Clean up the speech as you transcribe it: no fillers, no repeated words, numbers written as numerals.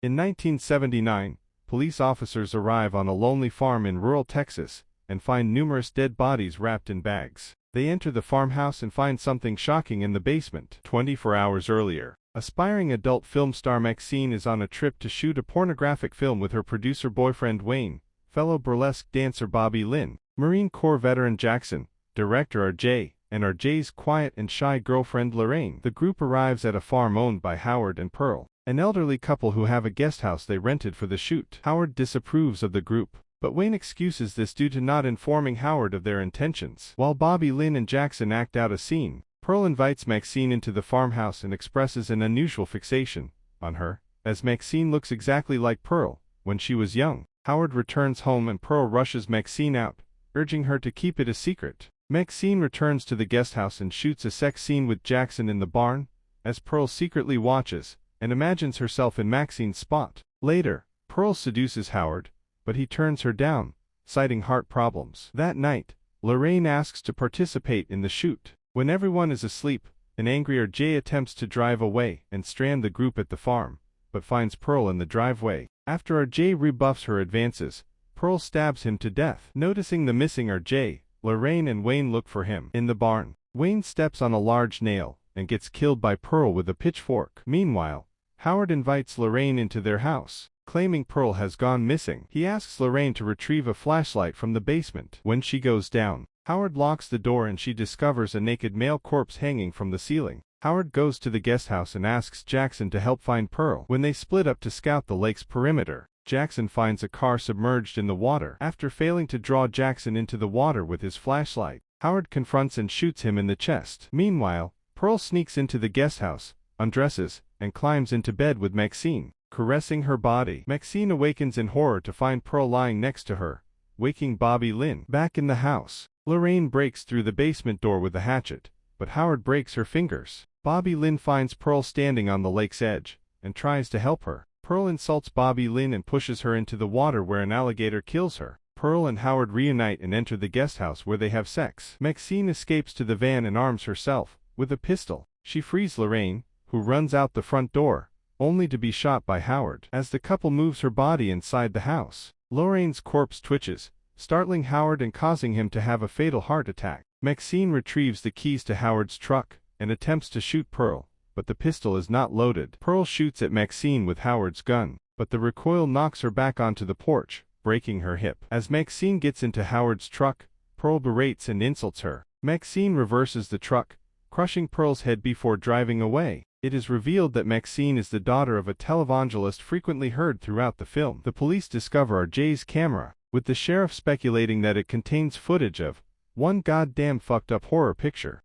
In 1979, police officers arrive on a lonely farm in rural Texas and find numerous dead bodies wrapped in bags. They enter the farmhouse and find something shocking in the basement. 24 hours earlier, aspiring adult film star Maxine is on a trip to shoot a pornographic film with her producer boyfriend Wayne, fellow burlesque dancer Bobby-Lynne, Marine Corps veteran Jackson, director R.J., and R.J.'s quiet and shy girlfriend Lorraine. The group arrives at a farm owned by Howard and Pearl, an elderly couple who have a guest house they rented for the shoot. Howard disapproves of the group, but Wayne excuses this due to not informing Howard of their intentions. While Bobby-Lynne and Jackson act out a scene, Pearl invites Maxine into the farmhouse and expresses an unusual fixation on her, as Maxine looks exactly like Pearl when she was young. Howard returns home and Pearl rushes Maxine out, urging her to keep it a secret. Maxine returns to the guest house and shoots a sex scene with Jackson in the barn, as Pearl secretly watches and imagines herself in Maxine's spot. Later, Pearl seduces Howard, but he turns her down, citing heart problems. That night, Lorraine asks to participate in the shoot. When everyone is asleep, an angry R.J. attempts to drive away and strand the group at the farm, but finds Pearl in the driveway. After R.J. rebuffs her advances, Pearl stabs him to death. Noticing the missing R.J., Lorraine and Wayne look for him in the barn. Wayne steps on a large nail and gets killed by Pearl with a pitchfork. Meanwhile, Howard invites Lorraine into their house, claiming Pearl has gone missing. He asks Lorraine to retrieve a flashlight from the basement. When she goes down, Howard locks the door and she discovers a naked male corpse hanging from the ceiling. Howard goes to the guest house and asks Jackson to help find Pearl. When they split up to scout the lake's perimeter, Jackson finds a car submerged in the water. After failing to draw Jackson into the water with his flashlight, Howard confronts and shoots him in the chest. Meanwhile, Pearl sneaks into the guest house, undresses, and climbs into bed with Maxine, caressing her body. Maxine awakens in horror to find Pearl lying next to her, waking Bobby-Lynne. Back in the house, Lorraine breaks through the basement door with a hatchet, but Howard breaks her fingers. Bobby-Lynne finds Pearl standing on the lake's edge and tries to help her. Pearl insults Bobby-Lynne and pushes her into the water where an alligator kills her. Pearl and Howard reunite and enter the guest house where they have sex. Maxine escapes to the van and arms herself with a pistol. She frees Lorraine, who runs out the front door, only to be shot by Howard. As the couple moves her body inside the house, Lorraine's corpse twitches, startling Howard and causing him to have a fatal heart attack. Maxine retrieves the keys to Howard's truck and attempts to shoot Pearl, but the pistol is not loaded. Pearl shoots at Maxine with Howard's gun, but the recoil knocks her back onto the porch, breaking her hip. As Maxine gets into Howard's truck, Pearl berates and insults her. Maxine reverses the truck, crushing Pearl's head before driving away. It is revealed that Maxine is the daughter of a televangelist frequently heard throughout the film. The police discover R.J.'s camera, with the sheriff speculating that it contains footage of one goddamn fucked up horror picture.